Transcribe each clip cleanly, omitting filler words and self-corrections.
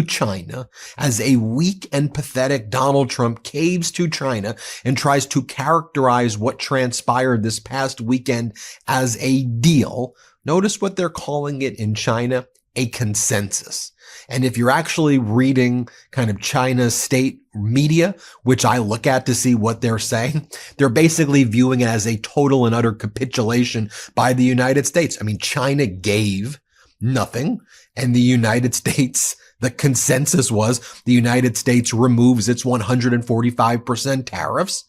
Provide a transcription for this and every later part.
China as a weak and pathetic Donald Trump caves to China and tries to characterize what transpired this past weekend as a deal. Notice what they're calling it in China, a consensus. And if you're actually reading kind of China's state media, which I look at to see what they're saying, they're basically viewing it as a total and utter capitulation by the United States. I mean, China gave nothing, and the United States, the consensus was the United States removes its 145% tariffs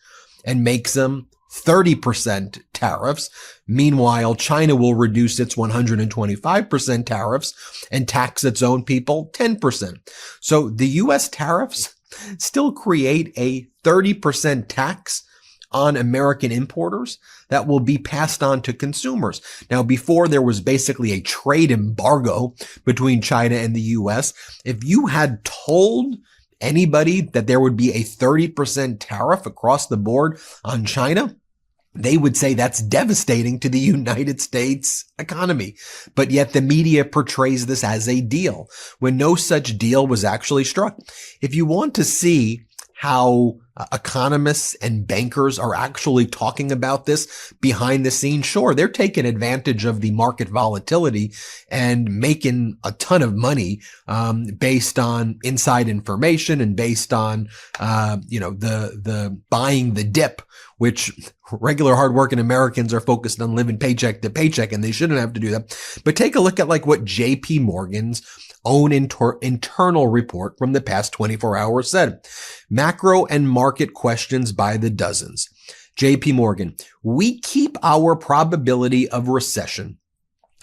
and makes them 30% tariffs. Meanwhile, China will reduce its 125% tariffs and tax its own people 10%. So the U.S. tariffs still create a 30% tax on American importers that will be passed on to consumers. Now, before there was basically a trade embargo between China and the U.S., if you had told anybody that there would be a 30% tariff across the board on China, they would say that's devastating to the United States economy. But yet the media portrays this as a deal when no such deal was actually struck. If you want to see how economists and bankers are actually talking about this behind the scenes, sure, they're taking advantage of the market volatility and making a ton of money based on inside information and based on the buying the dip, which regular hardworking Americans are focused on living paycheck to paycheck, and they shouldn't have to do that. But take a look at like what JP Morgan's own internal report from the past 24 hours said. Macro and market questions by the dozens. JP Morgan, we keep our probability of recession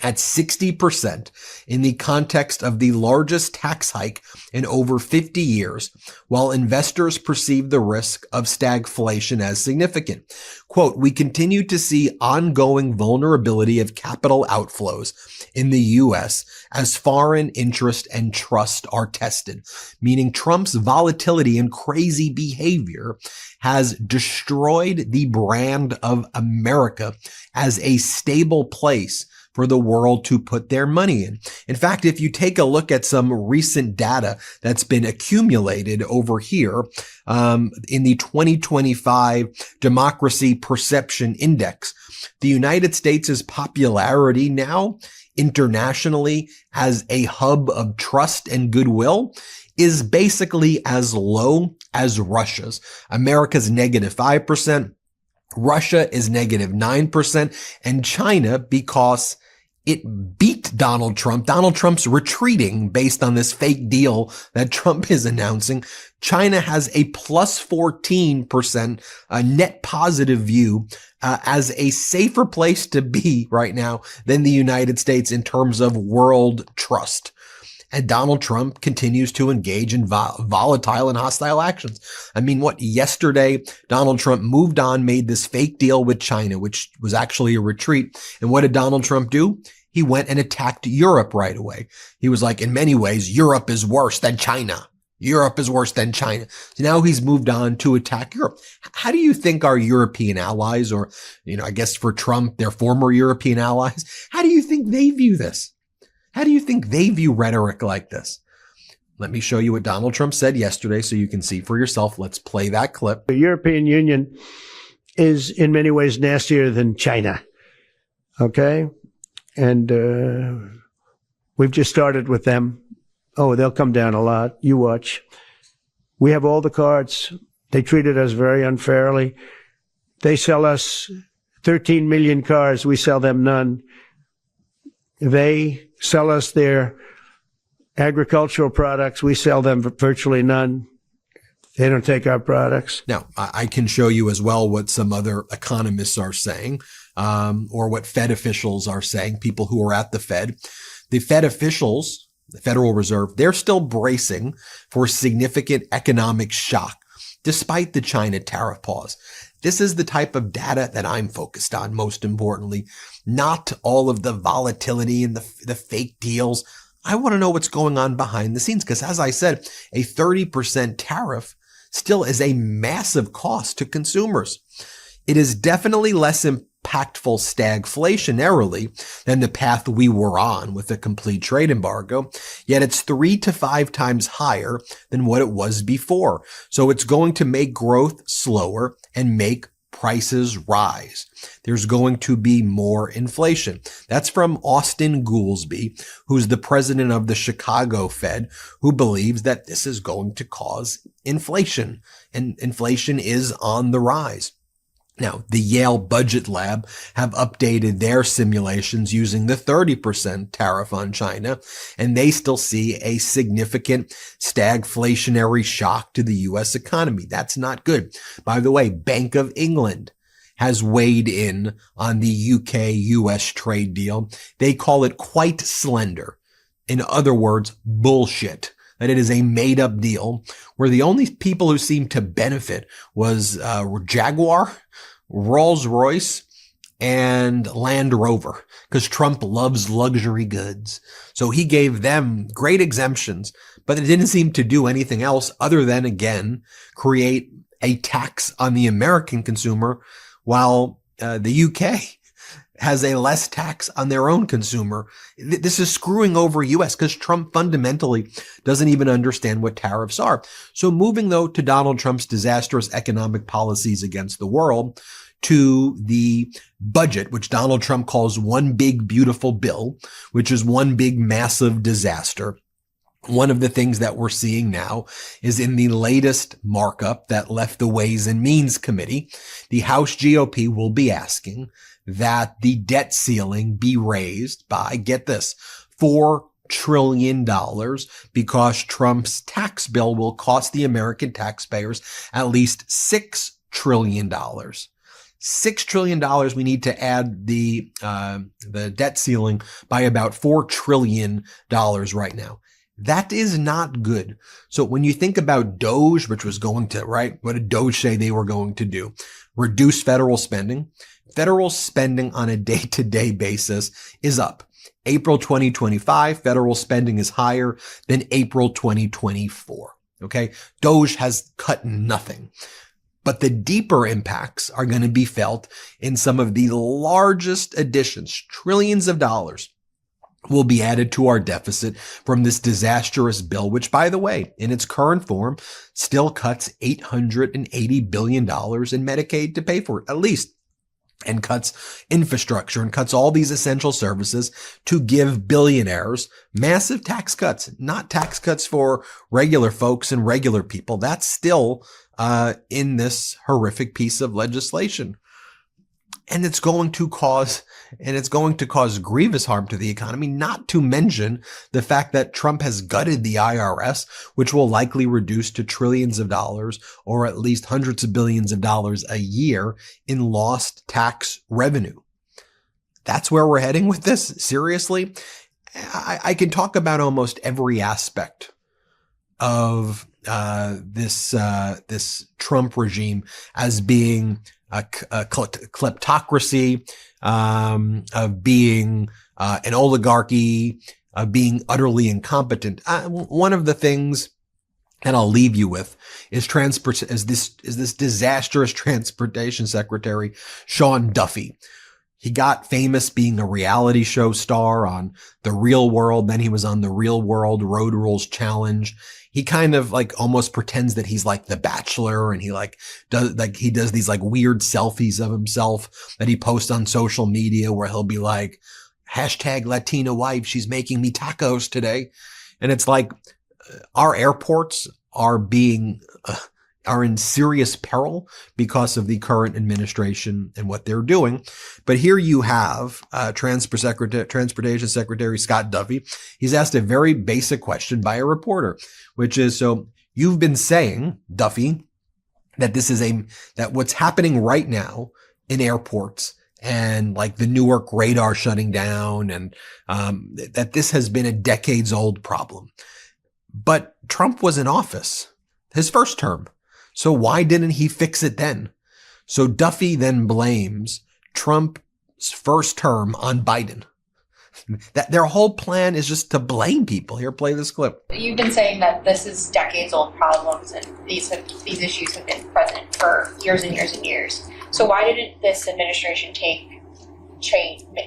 at 60% in the context of the largest tax hike in over 50 years, while investors perceive the risk of stagflation as significant. Quote, we continue to see ongoing vulnerability of capital outflows in the U.S. as foreign interest and trust are tested, meaning Trump's volatility and crazy behavior has destroyed the brand of America as a stable place for the world to put their money in. In fact, if you take a look at some recent data that's been accumulated over here in the 2025 Democracy Perception Index, the United States' popularity now internationally as a hub of trust and goodwill is basically as low as Russia's. America's -5%. Russia is -9%, and China, because it beat Donald Trump. Donald Trump's retreating based on this fake deal that Trump is announcing. China has a +14% net positive view as a safer place to be right now than the United States in terms of world trust. And Donald Trump continues to engage in volatile and hostile actions. I mean, yesterday, Donald Trump moved on, made this fake deal with China, which was actually a retreat. And what did Donald Trump do? He went and attacked Europe right away. He was like, in many ways, Europe is worse than China. Europe is worse than China. So now he's moved on to attack Europe. How do you think our European allies, or, I guess for Trump, their former European allies, how do you think they view this? How do you think they view rhetoric like this? Let me show you what Donald Trump said yesterday so you can see for yourself. Let's play that clip. The European Union is in many ways nastier than China. Okay? And we've just started with them. Oh, they'll come down a lot. You watch. We have all the cards. They treated us very unfairly. They sell us 13 million cars. We sell them none. They sell us their agricultural products. We sell them virtually none. They don't take our products. Now, I can show you as well what some other economists are saying, or what Fed officials are saying, people who are at the Fed. The Fed officials, the Federal Reserve, they're still bracing for significant economic shock, despite the China tariff pause. This is the type of data that I'm focused on, most importantly, not all of the volatility and the fake deals. I want to know what's going on behind the scenes, because as I said, a 30% tariff still is a massive cost to consumers. It is definitely less impactful stagflationarily than the path we were on with a complete trade embargo, yet it's 3 to 5 times higher than what it was before. So it's going to make growth slower and make prices rise. There's going to be more inflation. That's from Austin Goolsbee, who's the president of the Chicago Fed, who believes that this is going to cause inflation, and inflation is on the rise. Now, the Yale Budget Lab have updated their simulations using the 30% tariff on China, and they still see a significant stagflationary shock to the U.S. economy. That's not good. By the way, Bank of England has weighed in on the UK-US trade deal. They call it quite slender. In other words, bullshit. That it is a made-up deal where the only people who seemed to benefit was Jaguar, Rolls-Royce, and Land Rover, because Trump loves luxury goods. So he gave them great exemptions, but it didn't seem to do anything else other than, again, create a tax on the American consumer, while the UK has a less tax on their own consumer. This is screwing over US because Trump fundamentally doesn't even understand what tariffs are. So moving though to Donald Trump's disastrous economic policies against the world, to the budget, which Donald Trump calls one big beautiful bill, which is one big massive disaster. One of the things that we're seeing now is in the latest markup that left the Ways and Means Committee, the House GOP will be asking that the debt ceiling be raised by, get this, $4 trillion, because Trump's tax bill will cost the American taxpayers at least $6 trillion. $6 trillion. We need to add the debt ceiling by about $4 trillion right now. That is not good. So when you think about Doge, which was going to, right? What did Doge say they were going to do? Reduce federal spending. Federal spending on a day-to-day basis is up. April 2025, federal spending is higher than April 2024. Okay. Doge has cut nothing. But the deeper impacts are going to be felt in some of the largest additions, trillions of dollars will be added to our deficit from this disastrous bill, which, by the way, in its current form, still cuts $880 billion in Medicaid to pay for it, at least, and cuts infrastructure and cuts all these essential services to give billionaires massive tax cuts, not tax cuts for regular folks and regular people. That's still in this horrific piece of legislation. And it's going to cause grievous harm to the economy, not to mention the fact that Trump has gutted the IRS, which will likely reduce to trillions of dollars or at least hundreds of billions of dollars a year in lost tax revenue. That's where we're heading with this. Seriously, I can talk about almost every aspect of this Trump regime as being a kleptocracy, of being an oligarchy, of being utterly incompetent. One of the things that I'll leave you with is this disastrous transportation secretary, Sean Duffy. He got famous being a reality show star on The Real World. Then he was on The Real World Road Rules Challenge. He kind of like almost pretends that he's like The Bachelor, and he does these like weird selfies of himself that he posts on social media where he'll be like, hashtag Latina wife, she's making me tacos today. And it's like our airports are in serious peril because of the current administration and what they're doing. But here you have Transportation Secretary Scott Duffy. He's asked a very basic question by a reporter, which is, so you've been saying, Duffy, that that what's happening right now in airports and like the Newark radar shutting down and that this has been a decades old problem. But Trump was in office, his first term. So why didn't he fix it then? So Duffy then blames Trump's first term on Biden. That their whole plan is just to blame people. Here, play this clip. You've been saying that this is decades-old problems, and these issues have been present for years and years and years. So why didn't this administration take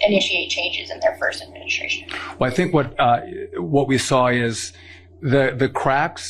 initiate changes in their first administration. Well, I think what we saw is the cracks